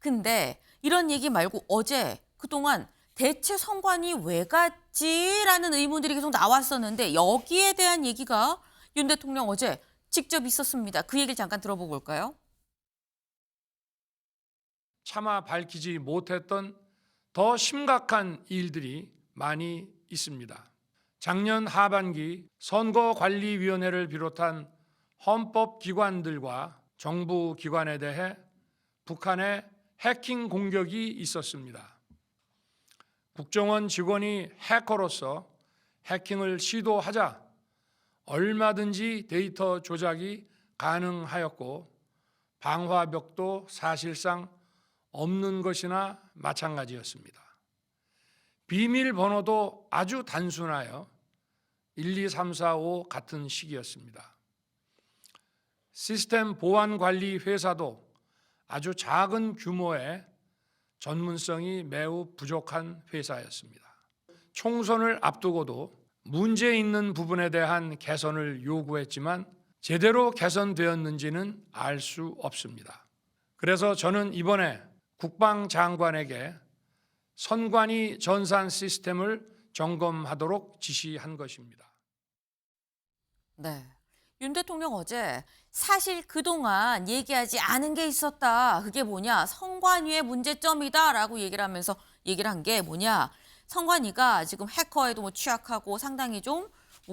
근데 이런 얘기 말고 어제 그동안 대체 선관위 왜 갔지라는 의문들이 계속 나왔었는데 여기에 대한 얘기가 윤 대통령 어제 직접 있었습니다. 그 얘기를 잠깐 들어보고 올까요? 차마 밝히지 못했던 더 심각한 일들이 많이 있습니다. 작년 하반기 선거관리위원회를 비롯한 헌법기관들과 정부기관에 대해 북한의 해킹 공격이 있었습니다. 국정원 직원이 해커로서 해킹을 시도하자 얼마든지 데이터 조작이 가능하였고 방화벽도 사실상 없는 것이나 마찬가지였습니다. 비밀번호도 아주 단순하여 1, 2, 3, 4, 5 같은 식이었습니다. 시스템 보안 관리 회사도 아주 작은 규모의 전문성이 매우 부족한 회사였습니다. 총선을 앞두고도 문제 있는 부분에 대한 개선을 요구했지만 제대로 개선되었는지는 알 수 없습니다. 그래서 저는 이번에 국방장관에게 선관위 전산 시스템을 점검하도록 지시한 것입니다. 네. 윤 대통령 어제 사실 그동안 얘기하지 않은 게 있었다. 그게 뭐냐? 선관위의 문제점이다라고 얘기를 하면서 얘기를 한 게 뭐냐? 선관위가 지금 해커에도 취약하고 상당히 좀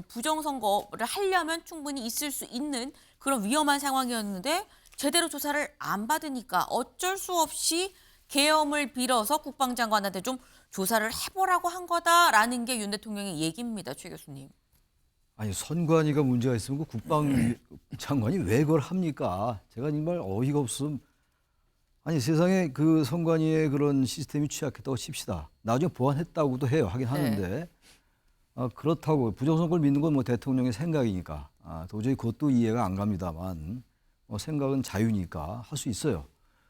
부정선거를 하려면 충분히 있을 수 있는 그런 위험한 상황이었는데 제대로 조사를 안 받으니까 어쩔 수 없이 계엄을 빌어서 국방장관한테 좀 조사를 해보라고 한 거다라는 게 윤 대통령의 얘기입니다. 최 교수님. 아니 선관위가 문제가 있으면 그 국방장관이 왜 그걸 합니까? 제가 정말 어이가 없음. 아니 세상에 그 선관위의 그런 시스템이 취약했다고 칩시다. 나중에 보완했다고도 해요. 하긴 하는데 그렇다고 부정선거를 믿는 건 뭐 대통령의 생각이니까 도저히 그것도 이해가 안 갑니다만 생각은 자유니까 할 수 있어요.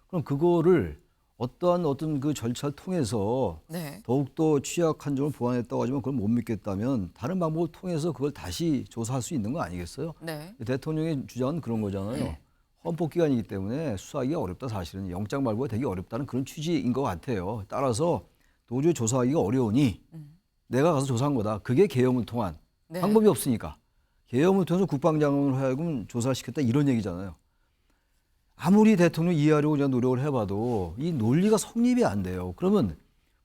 그럼 그거를 어떤 그 절차를 통해서 네. 더욱더 취약한 점을 보완했다고 하지만 그걸 못 믿겠다면 다른 방법을 통해서 그걸 다시 조사할 수 있는 거 아니겠어요? 네. 대통령의 주장은 그런 거잖아요. 헌법기관이기 때문에 수사하기가 어렵다 사실은. 영장 발부가 되게 어렵다는 그런 취지인 것 같아요. 따라서 도저히 조사하기가 어려우니 내가 가서 조사한 거다. 그게 계엄을 통한 네. 방법이 없으니까. 계엄을 통해서 국방장관을 하여금 조사를 시켰다 이런 얘기잖아요. 아무리 대통령 이해하려고 제가 노력을 해봐도 이 논리가 성립이 안 돼요. 그러면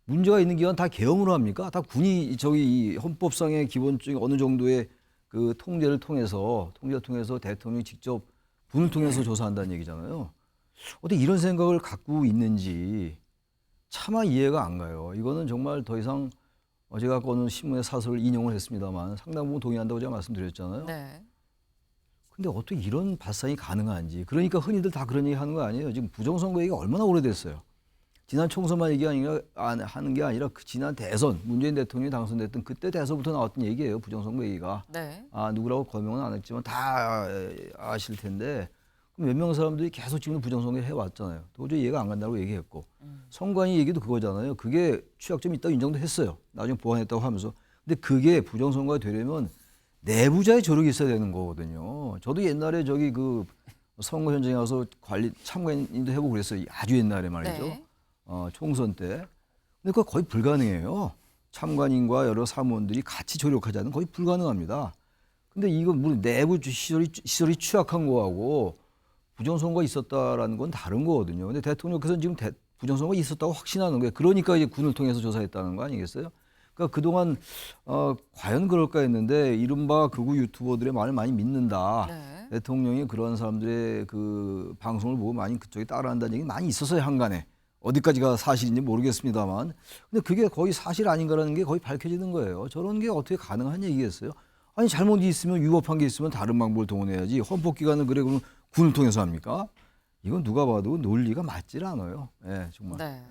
문제가 있는 기관 다 계엄으로 합니까? 다 군이 이 헌법상의 기본적인 어느 정도의 그 통제를 통해서 대통령이 직접 군을 통해서 조사한다는 얘기잖아요. 어떻게 이런 생각을 갖고 있는지 차마 이해가 안 가요. 이거는 정말 더 이상 제가 아까 어느 신문의 사설을 인용을 했습니다만 상당 부분 동의한다고 제가 말씀드렸잖아요. 네. 근데 어떻게 이런 발상이 가능한지. 그러니까 흔히들 다 그런 얘기 하는 거 아니에요. 지금 부정선거 얘기가 얼마나 오래됐어요. 지난 총선만 하는 게 아니라 그 지난 대선, 문재인 대통령이 당선됐던 그때 대선부터 나왔던 얘기예요. 부정선거 얘기가. 네. 누구라고 거명은 안 했지만 다 아실 텐데 몇 명 사람들이 계속 지금 부정선거 해왔잖아요. 도저히 이해가 안 간다고 얘기했고. 선관위 얘기도 그거잖아요. 그게 취약점이 있다고 인정도 했어요. 나중에 보완했다고 하면서. 근데 그게 부정선거가 되려면 내부자의 조력이 있어야 되는 거거든요. 저도 옛날에 저기 그 선거 현장에 가서 참관인도 해보고 그랬어요. 아주 옛날에 말이죠. 네. 총선 때. 근데 그거 거의 불가능해요. 참관인과 여러 사무원들이 같이 조력하지 않으면 거의 불가능합니다. 근데 이거 뭐 내부 시설이 취약한 거하고 부정선거가 있었다라는 건 다른 거거든요. 근데 대통령께서는 지금 부정선거가 있었다고 확신하는 거예요. 그러니까 이제 군을 통해서 조사했다는 거 아니겠어요? 그러니까 그동안 과연 그럴까 했는데 이른바 극우 유튜버들의 말을 많이 믿는다. 네. 대통령이 그런 사람들의 그 방송을 보고 많이 그쪽에 따라한다는 얘기 많이 있었어요. 한간에. 어디까지가 사실인지 모르겠습니다만. 근데 그게 거의 사실 아닌가라는 게 거의 밝혀지는 거예요. 저런 게 어떻게 가능한 얘기겠어요? 아니 잘못이 있으면 위법한 게 있으면 다른 방법을 동원해야지. 헌법기관을 그래 그러면 군을 통해서 합니까? 이건 누가 봐도 논리가 맞질 않아요. 네, 정말. 네.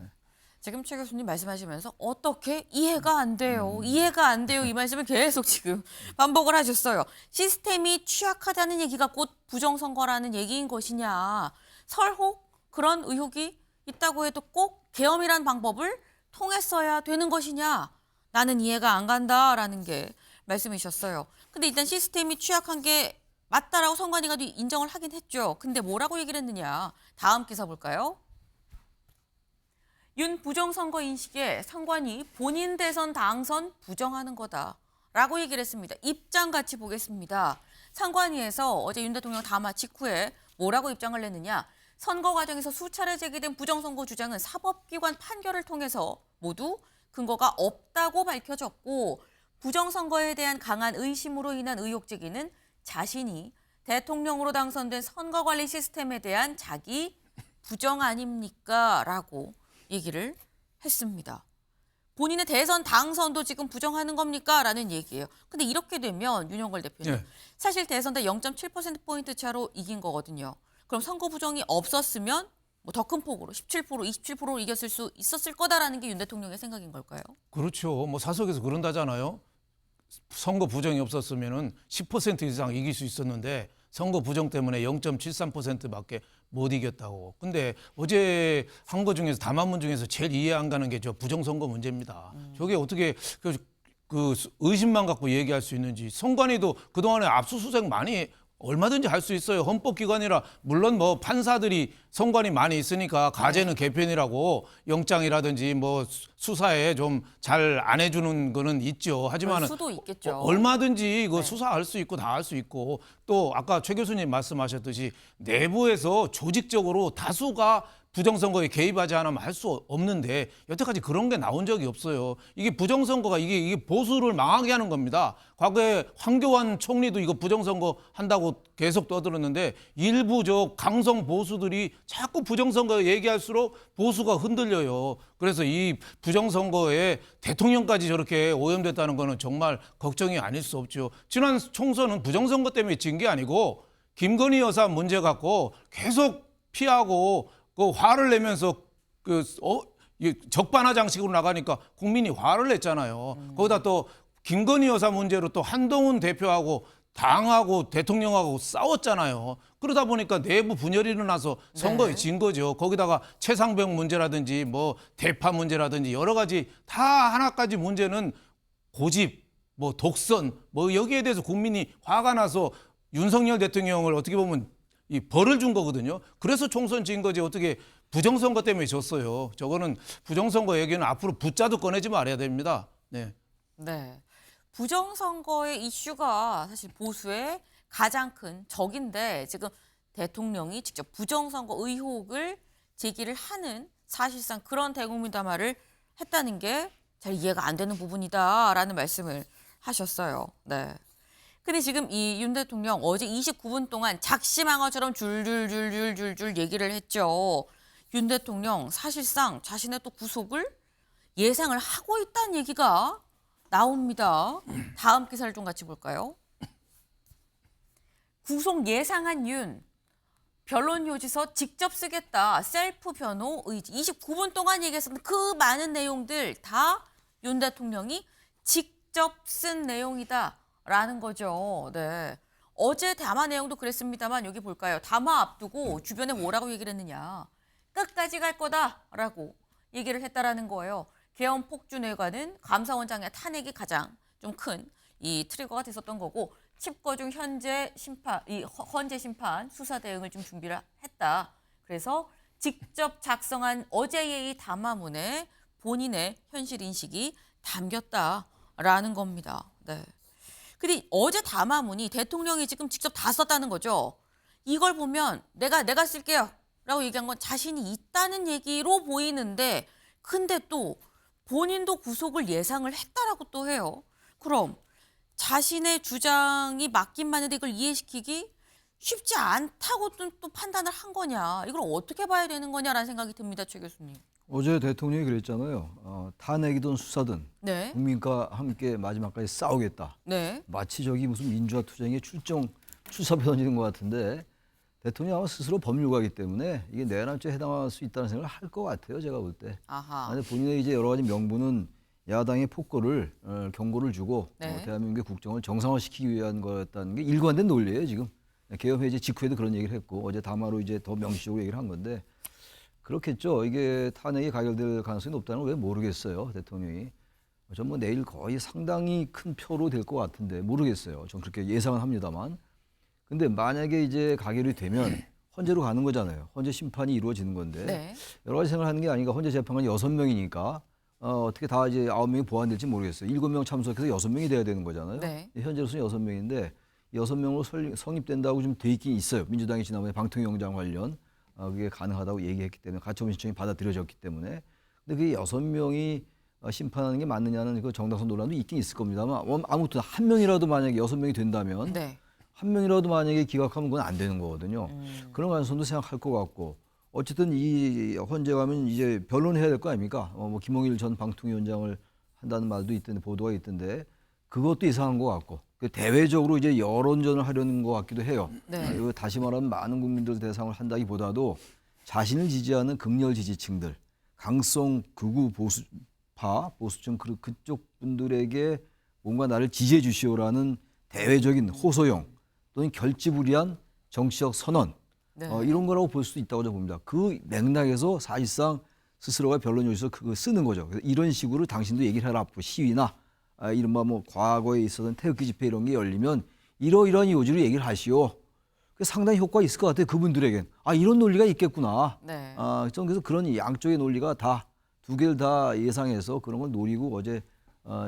지금 최 교수님 말씀하시면서 어떻게 이해가 안 돼요. 이해가 안 돼요. 이 말씀을 계속 지금 반복을 하셨어요. 시스템이 취약하다는 얘기가 곧 부정선거라는 얘기인 것이냐. 설혹 그런 의혹이 있다고 해도 꼭 계엄이라는 방법을 통했어야 되는 것이냐. 나는 이해가 안 간다라는 게 말씀이셨어요. 근데 일단 시스템이 취약한 게 맞다라고 선관위가 인정을 하긴 했죠. 근데 뭐라고 얘기를 했느냐. 다음 기사 볼까요? 윤 부정선거 인식에 상관이 본인 대선 당선 부정하는 거다라고 얘기를 했습니다. 입장 같이 보겠습니다. 상관위에서 어제 윤 대통령 담화 직후에 뭐라고 입장을 냈느냐. 선거 과정에서 수차례 제기된 부정선거 주장은 사법기관 판결을 통해서 모두 근거가 없다고 밝혀졌고 부정선거에 대한 강한 의심으로 인한 의혹 제기는 자신이 대통령으로 당선된 선거관리 시스템에 대한 자기 부정 아닙니까? 라고 얘기를 했습니다. 본인의 대선 당선도 지금 부정하는 겁니까? 라는 얘기예요. 근데 이렇게 되면 윤영걸 대표님 네. 사실 대선 때 0.7%포인트 차로 이긴 거거든요. 그럼 선거 부정이 없었으면 뭐 더 큰 폭으로 17%, 27%로 이겼을 수 있었을 거다라는 게 윤 대통령의 생각인 걸까요? 그렇죠. 뭐 사석에서 그런다잖아요. 선거 부정이 없었으면은 10% 이상 이길 수 있었는데 선거 부정 때문에 0.73%밖에 못 이겼다고. 근데 어제 한 거 중에서 담화문 중에서 제일 이해 안 가는 게 저 부정선거 문제입니다. 저게 어떻게 그 의심만 갖고 얘기할 수 있는지. 선관위도 그동안에 압수수색 많이 얼마든지 할 수 있어요. 헌법기관이라 물론 뭐 판사들이 선관위 많이 있으니까 가제는 개편이라고 영장이라든지 뭐 수사에 좀 잘 안 해주는 거는 있죠. 하지만 수도 있겠죠. 얼마든지 이거 네. 수사할 수 있고 다 할 수 있고 또 아까 최 교수님 말씀하셨듯이 내부에서 조직적으로 다수가 부정선거에 개입하지 않으면 할 수 없는데 여태까지 그런 게 나온 적이 없어요. 이게 부정선거가 이게 보수를 망하게 하는 겁니다. 과거에 황교안 총리도 이거 부정선거 한다고 계속 떠들었는데 일부 저 강성 보수들이 자꾸 부정선거 얘기할수록 보수가 흔들려요. 그래서 이 부정선거에 대통령까지 저렇게 오염됐다는 거는 정말 걱정이 아닐 수 없죠. 지난 총선은 부정선거 때문에 진 게 아니고 김건희 여사 문제 갖고 계속 피하고 그 화를 내면서 적반하장식으로 나가니까 국민이 화를 냈잖아요. 거기다 또 김건희 여사 문제로 또 한동훈 대표하고 당하고 대통령하고 싸웠잖아요. 그러다 보니까 내부 분열이 일어나서 선거에 진 거죠. 거기다가 최상병 문제라든지 뭐 대파 문제라든지 여러 가지 다 하나까지 문제는 고집, 뭐 독선, 뭐 여기에 대해서 국민이 화가 나서 윤석열 대통령을 어떻게 보면 이 벌을 준 거거든요. 그래서 총선 진 거지 어떻게 부정선거 때문에 졌어요. 저거는 부정선거 얘기는 앞으로 붙자도 꺼내지 말아야 됩니다. 네. 네. 부정선거의 이슈가 사실 보수의 가장 큰 적인데 지금 대통령이 직접 부정선거 의혹을 제기를 하는 사실상 그런 대국민담화를 했다는 게 잘 이해가 안 되는 부분이다라는 말씀을 하셨어요. 네. 근데 지금 이 윤 대통령 어제 29분 동안 작심항어처럼 줄줄줄줄줄줄 얘기를 했죠. 윤 대통령 사실상 자신의 또 구속을 예상을 하고 있다는 얘기가 나옵니다. 다음 기사를 좀 같이 볼까요? 구속 예상한 윤. 변론 요지서 직접 쓰겠다. 셀프 변호 의지. 29분 동안 얘기했었던 그 많은 내용들 다 윤 대통령이 직접 쓴 내용이다라는 거죠. 네. 어제 담화 내용도 그랬습니다만 여기 볼까요? 담화 앞두고 주변에 뭐라고 얘기를 했느냐. 끝까지 갈 거다라고 얘기를 했다라는 거예요. 계엄 폭주뇌관은 감사원장의 탄핵이 가장 좀 큰 이 트리거가 됐었던 거고 칩거 중 현재 심판 수사 대응을 좀 준비를 했다. 그래서 직접 작성한 어제의 이 담화문에 본인의 현실 인식이 담겼다라는 겁니다. 네. 근데 어제 담화문이 대통령이 지금 직접 다 썼다는 거죠. 이걸 보면 내가 쓸게요 라고 얘기한 건 자신이 있다는 얘기로 보이는데 근데 또 본인도 구속을 예상을 했다라고 또 해요. 그럼 자신의 주장이 맞긴 맞는데 이걸 이해시키기 쉽지 않다고 또 판단을 한 거냐. 이걸 어떻게 봐야 되는 거냐라는 생각이 듭니다. 최 교수님. 어제 대통령이 그랬잖아요. 탄핵이든 수사든 네. 국민과 함께 마지막까지 싸우겠다. 네. 마치 저기 무슨 민주화 투쟁에 출사표 던지는 것 같은데 대통령이 아마 스스로 법률가이기 때문에 이게 내란죄에 해당할 수 있다는 생각을 할 것 같아요. 제가 볼 때. 아하. 근데 본인의 이제 여러 가지 명분은 야당의 폭거를 경고를 주고 네. 대한민국의 국정을 정상화시키기 위한 거였다는 게 일관된 논리예요. 지금 계엄 해제 직후에도 그런 얘기를 했고 어제 담화로 이제 더 명시적으로 얘기를 한 건데 그렇겠죠. 이게 탄핵이 가결될 가능성이 높다는 걸 왜 모르겠어요. 대통령이. 전 뭐 내일 거의 상당히 큰 표로 될 것 같은데 모르겠어요. 전 그렇게 예상은 합니다만. 근데 만약에 이제 가결이 되면 헌재로 가는 거잖아요. 헌재 심판이 이루어지는 건데 네. 여러 가지 생각을 하는 게 아닌가. 헌재 재판관 6명이니까 어떻게 다 이제 9명이 보완될지 모르겠어요. 7명 참석해서 6명이 돼야 되는 거잖아요. 네. 현재로서는 6명인데 6명으로 성립된다고 좀 돼 있긴 있어요. 민주당이 지난번에 방통위원장 관련 그게 가능하다고 얘기했기 때문에 가처분 신청이 받아들여졌기 때문에. 근데 그 6명이 심판하는 게 맞느냐는 그 정당성 논란도 있긴 있을 겁니다만 아무튼 한 명이라도 만약에 6명이 된다면 네. 한 명이라도 만약에 기각하면 그건 안 되는 거거든요. 그런 가능성도 생각할 것 같고 어쨌든 이 헌재 가면 이제 변론해야 될 거 아닙니까? 뭐 김홍일 전 방통위원장을 한다는 말도 있던데 보도가 있던데 그것도 이상한 것 같고 대외적으로 이제 여론전을 하려는 것 같기도 해요. 네. 이거 다시 말하면 많은 국민들 대상을 한다기보다도 자신을 지지하는 극렬 지지층들, 강성 극우 보수파, 보수층 그쪽 분들에게 뭔가 나를 지지해 주시오라는 대외적인 호소용 또는 결지부리한 정치적 선언 네. 이런 거라고 볼 수도 있다고 저는 봅니다. 그 맥락에서 사실상 스스로가 변론 요지서 그거 쓰는 거죠. 그래서 이런 식으로 당신도 얘기를 해라. 앞으로 시위나 이른바 뭐 과거에 있었던 태극기 집회 이런 게 열리면 이러이러한 요지로 얘기를 하시오. 상당히 효과가 있을 것 같아요. 그분들에겐. 이런 논리가 있겠구나. 네. 좀 그래서 그런 양쪽의 논리가 다 두 개를 다 예상해서 그런 걸 노리고 어제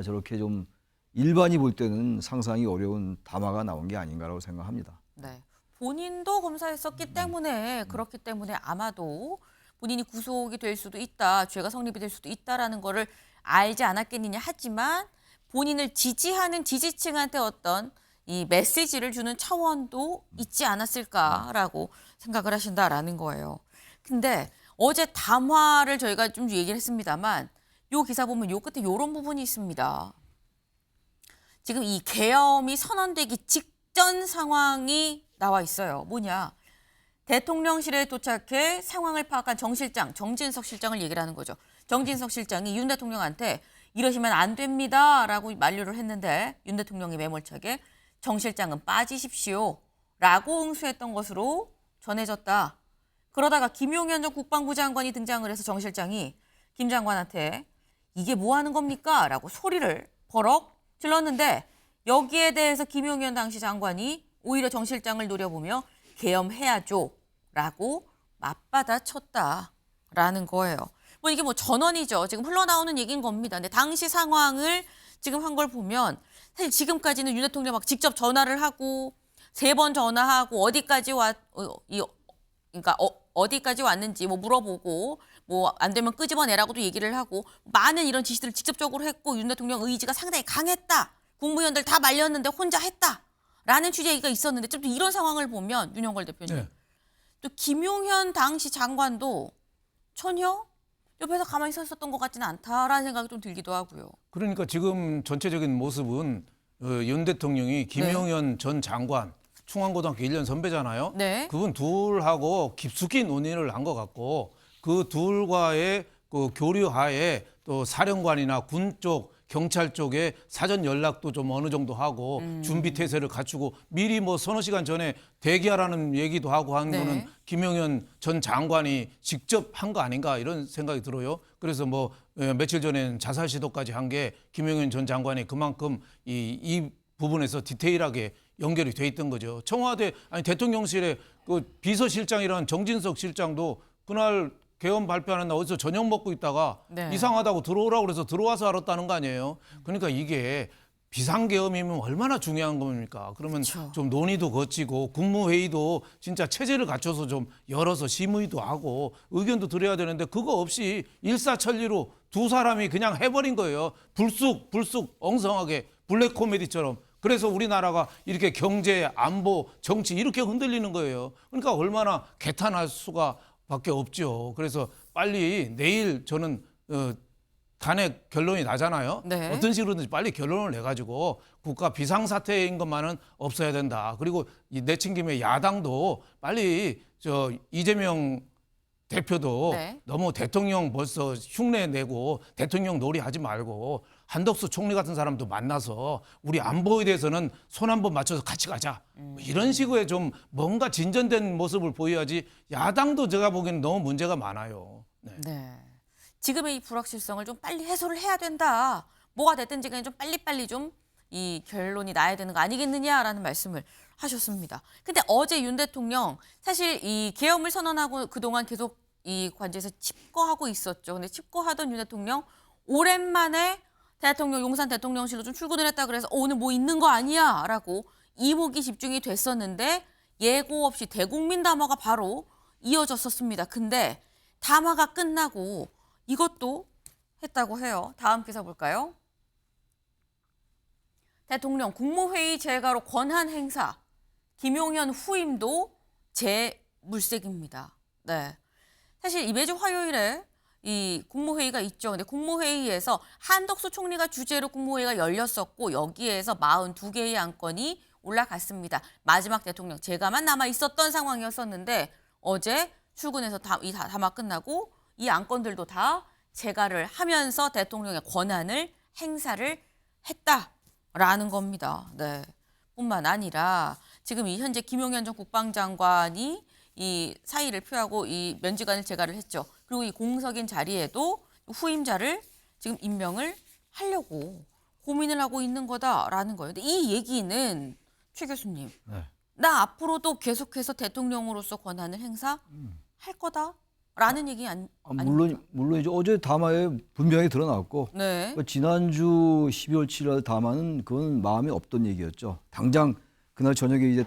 저렇게 좀 일반이 볼 때는 상상이 어려운 담화가 나온 게 아닌가라고 생각합니다. 네. 본인도 검사했었기 때문에 그렇기 때문에 아마도 본인이 구속이 될 수도 있다, 죄가 성립이 될 수도 있다라는 거를 알지 않았겠느냐 하지만 본인을 지지하는 지지층한테 어떤 이 메시지를 주는 차원도 있지 않았을까라고 생각을 하신다라는 거예요. 근데 어제 담화를 저희가 좀 얘기를 했습니다만 요 기사 보면 요 끝에 요런 부분이 있습니다. 지금 이 계엄이 선언되기 직전 상황이 나와 있어요. 뭐냐? 대통령실에 도착해 상황을 파악한 정진석 실장을 얘기를 하는 거죠. 정진석 실장이 윤 대통령한테 이러시면 안 됩니다라고 만류를 했는데 윤 대통령이 매몰차게 정 실장은 빠지십시오라고 응수했던 것으로 전해졌다. 그러다가 김용현 전 국방부 장관이 등장을 해서 정 실장이 김 장관한테 이게 뭐 하는 겁니까? 라고 소리를 버럭 질렀는데 여기에 대해서 김용현 당시 장관이 오히려 정 실장을 노려보며 계엄해야죠 라고 맞받아쳤다라는 거예요. 뭐 이게 뭐 전원이죠. 지금 흘러나오는 얘기인 겁니다. 근데 당시 상황을 지금 한 걸 보면 사실 지금까지는 윤 대통령 막 직접 전화를 하고 3번 전화하고 어디까지 어디까지 왔는지 뭐 물어보고 뭐 안 되면 끄집어내라고도 얘기를 하고 많은 이런 지시들을 직접적으로 했고 윤 대통령 의지가 상당히 강했다. 국무위원들 다 말렸는데 혼자 했다라는 취재 얘기가 있었는데 좀 이런 상황을 보면 윤영걸 대표님 네. 또 김용현 당시 장관도 전혀 옆에서 가만히 서 있었던 것 같지는 않다라는 생각이 좀 들기도 하고요. 그러니까 지금 전체적인 모습은 윤 대통령이 김용현 전 장관 충안고등학교 1년 선배잖아요. 네. 그분 둘하고 깊숙이 논의를 한 것 같고 그 둘과의 그 교류하에 또 사령관이나 군 쪽, 경찰 쪽에 사전 연락도 좀 어느 정도 하고 준비 태세를 갖추고 미리 뭐 서너 시간 전에 대기하라는 얘기도 하고 한 네. 거는 김용현 전 장관이 직접 한 거 아닌가 이런 생각이 들어요. 그래서 뭐 며칠 전엔 자살 시도까지 한 게 김용현 전 장관이 그만큼 이 부분에서 디테일하게 연결이 돼 있던 거죠. 청와대 아니 대통령실에 그 비서실장이라는 정진석 실장도 그날 계엄 발표하는 날 어디서 저녁 먹고 있다가 네. 이상하다고 들어오라고 그래서 들어와서 알았다는 거 아니에요. 그러니까 이게 비상계엄이면 얼마나 중요한 겁니까? 그러면 그렇죠. 좀 논의도 거치고 국무회의도 진짜 체제를 갖춰서 좀 열어서 심의도 하고 의견도 드려야 되는데 그거 없이 일사천리로 두 사람이 그냥 해버린 거예요. 불쑥 엉성하게 블랙 코미디처럼. 그래서 우리나라가 이렇게 경제, 안보, 정치 이렇게 흔들리는 거예요. 그러니까 얼마나 개탄할 수가 밖에 없죠. 그래서 빨리 내일 저는 탄핵 결론이 나잖아요. 네. 어떤 식으로든지 빨리 결론을 내가지고 국가 비상사태인 것만은 없어야 된다. 그리고 내친 김에 야당도 빨리 이재명 대표도 네. 너무 대통령 벌써 흉내 내고 대통령 놀이하지 말고 한덕수 총리 같은 사람도 만나서 우리 안보에 대해서는 손 한 번 맞춰서 같이 가자. 뭐 이런 식의 좀 뭔가 진전된 모습을 보여야지 야당도 제가 보기에는 너무 문제가 많아요. 네. 네. 지금의 이 불확실성을 좀 빨리 해소를 해야 된다. 뭐가 됐든지 간에 좀 빨리빨리 좀 이 결론이 나야 되는 거 아니겠느냐라는 말씀을 하셨습니다. 근데 어제 윤 대통령 사실 이 계엄을 선언하고 그동안 계속 이 관제에서 칩거하고 있었죠. 근데 칩거하던 윤 대통령 오랜만에 용산 대통령실로 좀 출근을 했다 그래서 오늘 뭐 있는 거 아니야? 라고 이목이 집중이 됐었는데 예고 없이 대국민 담화가 바로 이어졌었습니다. 근데 담화가 끝나고 이것도 했다고 해요. 다음 기사 볼까요? 대통령 국무회의 재가로 권한 행사. 김용현 후임도 재물색입니다. 네. 사실 이 매주 화요일에 이 국무회의가 있죠. 근데 국무회의에서 한덕수 총리가 주재로 국무회의가 열렸었고 여기에서 42개의 안건이 올라갔습니다. 마지막 대통령 재가만 남아 있었던 상황이었었는데 어제 출근해서 이 담화 끝나고 이 안건들도 다 재가를 하면서 대통령의 권한을 행사를 했다라는 겁니다. 네. 뿐만 아니라 지금 이 현재 김용현 전 국방장관이 이 사의를 표하고 이 면직안을 재가를 했죠. 그리고 이 공석인 자리에도 후임자를 지금 임명을 하려고 고민을 하고 있는 거다라는 거예요. 근데 이 얘기는 최 교수님, 네. 나 앞으로도 계속해서 대통령으로서 권한을 행사할 거다라는 얘기 아닙니까? 물론 이제 어제 담화에 분명히 드러났고 네. 지난주 12월 7일 담화는 그건 마음이 없던 얘기였죠. 당장 그날 저녁에 이제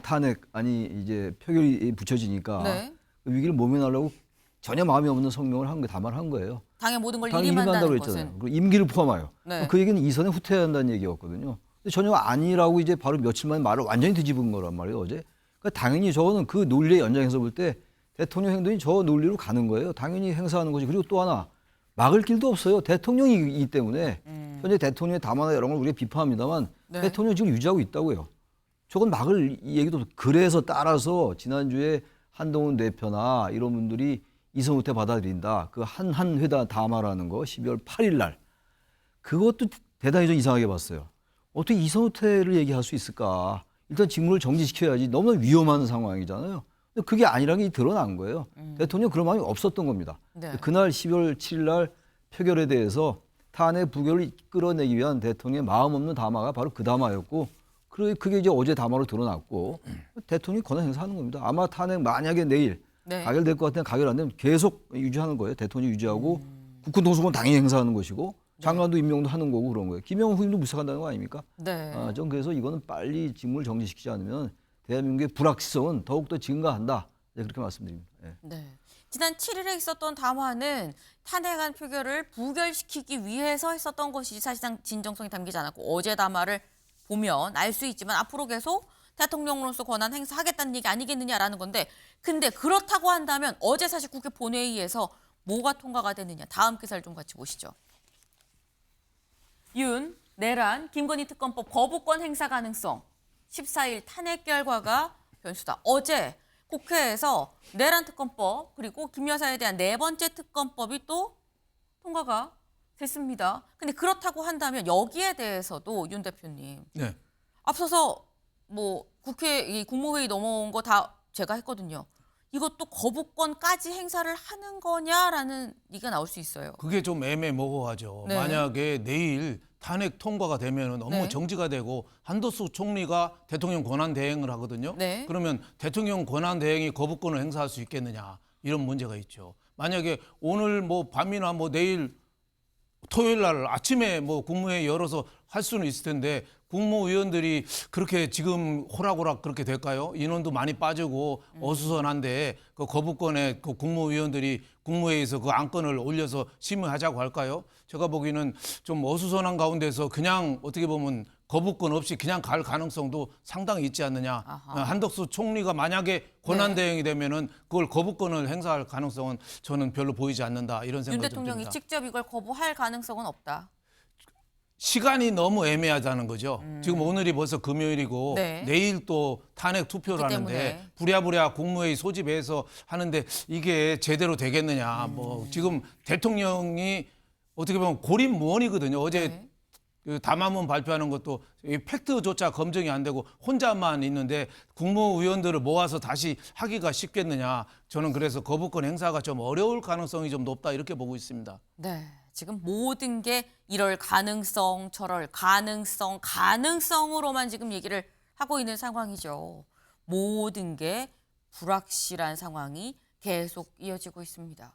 이제 표결이 붙여지니까 네. 그 위기를 모면하려고 전혀 마음이 없는 성명을 담화를 한 거예요. 당의 모든 걸 당이 임한다고 일임한다는 했잖아요. 것은. 그리고 임기를 포함하여. 네. 그 얘기는 이선에 후퇴해야 한다는 얘기였거든요. 근데 전혀 아니라고 이제 바로 며칠 만에 말을 완전히 뒤집은 거란 말이에요, 어제. 그러니까 당연히 저거는 그 논리의 연장에서 볼 때 대통령 행동이 저 논리로 가는 거예요. 당연히 행사하는 거지. 그리고 또 하나 막을 길도 없어요. 대통령이기 때문에 현재 대통령의 담화나 이런 걸 우리가 비판합니다만 네. 대통령 지금 유지하고 있다고요. 저건 막을 얘기도 없어요. 그래서 따라서 지난주에 한동훈 대표나 이런 분들이 이선 후퇴 받아들인다. 그 한 회담 담화라는 거 12월 8일 날. 그것도 대단히 좀 이상하게 봤어요. 어떻게 이선 후퇴를 얘기할 수 있을까? 일단 직무를 정지시켜야지. 너무나 위험한 상황이잖아요. 근데 그게 아니라는 게 드러난 거예요. 대통령 그런 마음이 없었던 겁니다. 네. 그날 12월 7일 날 표결에 대해서 탄핵 부결을 끌어내기 위한 대통령의 마음 없는 담화가 바로 그 담화였고 그게 이제 어제 담화로 드러났고 대통령이 권한 행사하는 겁니다. 아마 탄핵 만약에 내일 네. 가결될 것 같으면 가결 안 되면 계속 유지하는 거예요. 대통령이 유지하고 국군 동수건 당연히 행사하는 것이고 장관도 임명도 하는 거고 그런 거예요. 김영우 후임도 물색한다는 거 아닙니까? 네. 전 그래서 이거는 빨리 직무를 정지시키지 않으면 대한민국의 불확실성은 더욱더 증가한다. 네, 그렇게 말씀드립니다. 네. 네. 지난 7일에 있었던 담화는 탄핵안 표결을 부결시키기 위해서 했었던 것이지 사실상 진정성이 담기지 않았고 어제 담화를 보면 알 수 있지만 앞으로 계속 대통령으로서 권한 행사하겠다는 얘기 아니겠느냐라는 건데 근데 그렇다고 한다면 어제 사실 국회 본회의에서 뭐가 통과가 됐느냐 다음 기사를 좀 같이 보시죠. 윤, 내란, 김건희 특검법 거부권 행사 가능성 14일 탄핵 결과가 변수다. 어제 국회에서 내란 특검법 그리고 김 여사에 대한 네 번째 특검법이 또 통과가 됐습니다. 근데 그렇다고 한다면 여기에 대해서도 윤 대표님 네. 앞서서 뭐 국회 이 국무회의 넘어온 거 다 제가 했거든요. 이것도 거부권까지 행사를 하는 거냐라는 얘기가 나올 수 있어요. 그게 좀 애매모호하죠. 네. 만약에 내일 탄핵 통과가 되면 업무 네. 정지가 되고 한덕수 총리가 대통령 권한 대행을 하거든요. 네. 그러면 대통령 권한 대행이 거부권을 행사할 수 있겠느냐 이런 문제가 있죠. 만약에 오늘 뭐 밤이나 뭐 내일 토요일 날 아침에 뭐 국무회의 열어서 할 수는 있을 텐데 국무위원들이 그렇게 지금 호락호락 그렇게 될까요? 인원도 많이 빠지고 어수선한데 그 거부권에 그 국무위원들이 국무회의에서 그 안건을 올려서 심의하자고 할까요? 제가 보기에는 좀 어수선한 가운데서 그냥 어떻게 보면 거부권 없이 그냥 갈 가능성도 상당히 있지 않느냐. 아하. 한덕수 총리가 만약에 권한 대행이 되면은 그걸 거부권을 행사할 가능성은 저는 별로 보이지 않는다 이런 윤 생각이 좀 대통령이 듭니다. 직접 이걸 거부할 가능성은 없다. 시간이 너무 애매하다는 거죠. 지금 오늘이 벌써 금요일이고 네. 내일 또 탄핵 투표를 그렇기 하는데 때문에. 부랴부랴 국무회의 소집해서 하는데 이게 제대로 되겠느냐. 뭐 지금 대통령이 어떻게 보면 고립무원이거든요. 어제 네. 그 담화문 발표하는 것도 이 팩트조차 검증이 안 되고 혼자만 있는데 국무위원들을 모아서 다시 하기가 쉽겠느냐. 저는 그래서 거부권 행사가 좀 어려울 가능성이 좀 높다 이렇게 보고 있습니다. 네. 지금 모든 게 이럴 가능성, 저럴 가능성으로만 지금 얘기를 하고 있는 상황이죠. 모든 게 불확실한 상황이 계속 이어지고 있습니다.